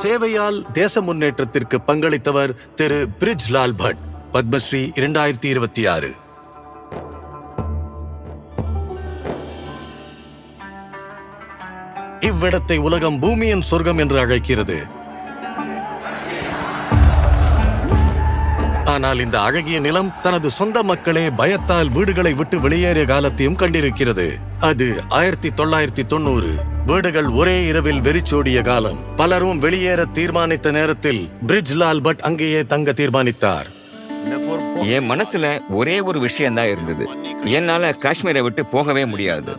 சேவையால் தேச முன்னேற்றத்திற்கு பங்களித்தவர் திரு பிரிஜ்லால் பட், பத்மஸ்ரீ 2026. இவ்விடத்தை உலகம் பூமியின் சொர்க்கம் என்று அழைக்கிறது. ஆனால் இந்த அழகிய நிலம் தனது சொந்த மக்களே பயத்தால் வீடுகளை விட்டு வெளியேறிய காலத்தையும் கண்டிருக்கிறது. அது 1990. வீடுகள் ஒரே இரவில் வெறிச்சோடிய காலம். பலரும் வெளியேற தீர்மானித்த நேரத்தில் பிரிஜ்லால் பட் அங்கேயே தங்க தீர்மானித்தார். என் மனசுல ஒரே ஒரு விஷயம்தான் இருந்தது. என்னால காஷ்மீரை விட்டு போகவே முடியாது.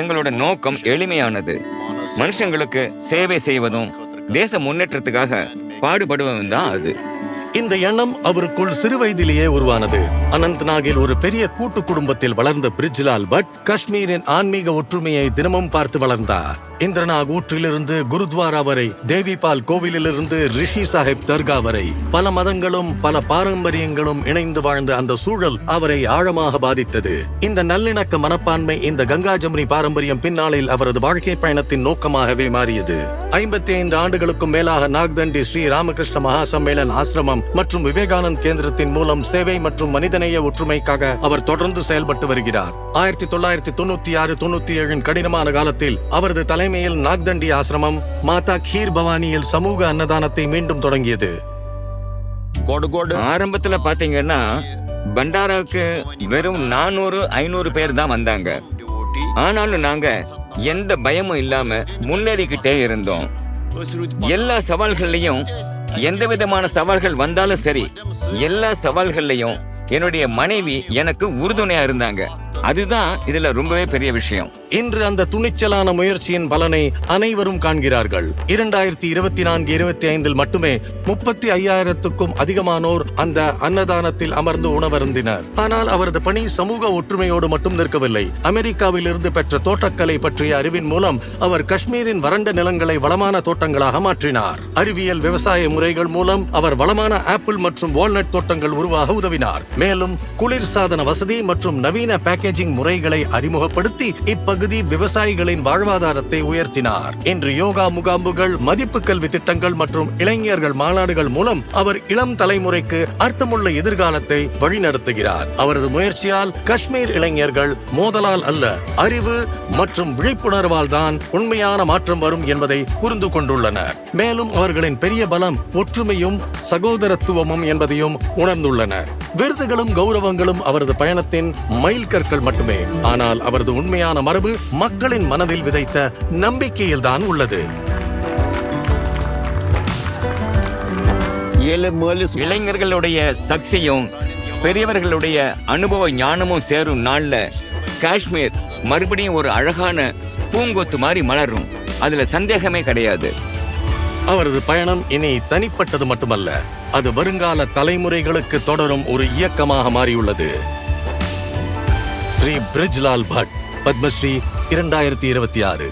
எங்களோட நோக்கம் எளிமையானது. மனுஷங்களுக்கு சேவை செய்வதும் தேச முன்னேற்றத்துக்காக பாடுபடுவதும் தான் அது. இந்த எண்ணம் அவருக்குள் சிறு வயதிலேயே உருவானது. அனந்த்நாகில் ஒரு பெரிய கூட்டு குடும்பத்தில் வளர்ந்த பிரிஜ்லால் பட் காஷ்மீரின் ஆன்மீக ஒற்றுமையை தினமும் பார்த்து வளர்ந்தார். இந்திரநாக் ஊற்றிலிருந்து குருத்வாரா வரை, தேவிபால் கோவிலிலிருந்து ரிஷி சாஹிப் தர்கா வரை பல மதங்களும் பல பாரம்பரியங்களும் இணைந்து வாழ்ந்த அந்த சூழல் அவரை ஆழமாக பாதித்தது. இந்த நல்லிணக்க மனப்பான்மை, இந்த கங்கா ஜமுனி பாரம்பரியம் பின்னாளில் அவரது வாழ்க்கை பயணத்தின் நோக்கமாகவே மாறியது. 55 ஆண்டுகளுக்கும் மேலாக நாக்தண்டி ஸ்ரீ ராமகிருஷ்ண மகா சம்மேளன் ஆசிரமம் மற்றும் விவேகானந்த் கேந்திரத்தின் மூலம் சேவை மற்றும் மனிதநேய ஒற்றுமைக்காக அவர் தொடர்ந்து செயல்பட்டு வருகிறார். 1996-97 கடினமான காலத்தில் அவரது தலைமையில் நாக்தண்டி ஆசிரமம் மாதா கீர் பவானியில் சமூக அன்னதானத்தை மீண்டும் தொடங்கியது. ஆரம்பத்துல பாத்தீங்கன்னா பண்டாராவுக்கு வெறும் 400-500 பேர் தான் வந்தாங்க. ஆனாலும் நாங்க எந்த பயமும் இல்லாம முன்னேறிக்கிட்டே இருந்தோம். எல்லா சவால்கள்லயும், எந்த விதமான சவால்கள் வந்தாலும் சரி, எல்லா சவால்கள்லயும் என்னுடைய மனைவி எனக்கு உறுதுணையா இருந்தாங்க. அதுதான் இதுல ரொம்பவே பெரிய விஷயம். இன்று அந்த துணிச்சலான முயற்சியின் பலனை அனைவரும் காண்கிறார்கள். 2024-25 மட்டுமே 35,000க்கும் அதிகமானோர் அந்த அன்னதானத்தில் அமர்ந்து உணவருந்தினர். ஆனால் அவரது பணி சமூக ஒற்றுமையோடு மட்டும் நிற்கவில்லை. அமெரிக்காவில் இருந்து பெற்ற தோட்டக்கலை பற்றிய அறிவின் மூலம் அவர் காஷ்மீரின் வறண்ட நிலங்களை வளமான தோட்டங்களாக மாற்றினார். அறிவியல் விவசாய முறைகள் மூலம் அவர் வளமான ஆப்பிள் மற்றும் வால்நட் தோட்டங்கள் உருவாக உதவினார். மேலும் குளிர்சாதன வசதி மற்றும் நவீன பேக்கேஜிங் முறைகளை அறிமுகப்படுத்தி இப்பகுதி விவசாயிகளின் வாழ்வாதாரத்தை உயர்த்தினார். இன்று யோகா முகாம்கள், மதிப்பு கல்வி திட்டங்கள் மற்றும் இளைஞர்கள் மாநாடுகள் மூலம் அவர் இளம் தலைமுறைக்கு அர்த்தமுள்ள எதிர்காலத்தை வழிநடத்துகிறார். அவரது முயற்சியால் காஷ்மீர் இளைஞர்கள் மோதலால் அல்ல, அறிவு மற்றும் விழிப்புணர்வால் தான் உண்மையான மாற்றம் வரும் என்பதை புரிந்து கொண்டுள்ளனர். மேலும் அவர்களின் பெரிய பலம் ஒற்றுமையும் சகோதரத்துவமும் என்பதையும் உணர்ந்துள்ளனர். விருதுகளும் கௌரவங்களும் அவரது பயணத்தின் மைல்கற்கள் மட்டுமே. ஆனால் அவரது உண்மையான மரபு மக்களின் மனதில் விதைத்த நம்பிக்கையில்தான் உள்ளது. இளைஞர்களுடைய சக்தியும் பெரியவர்களுடைய அனுபவ ஞானமும் சேரும் நாள்ல காஷ்மீர் மறுபடியும் ஒரு அழகான பூங்கொத்து மாதிரி மலரும். அதுல சந்தேகமே கிடையாது. அவரது பயணம் இனி தனிப்பட்டது மட்டுமல்ல, அது வருங்கால தலைமுறைகளுக்கு தொடரும் ஒரு இயக்கமாக மாறியுள்ளது. ஸ்ரீ பிரிஜ்லால் பட், பத்மஸ்ரீ 2026.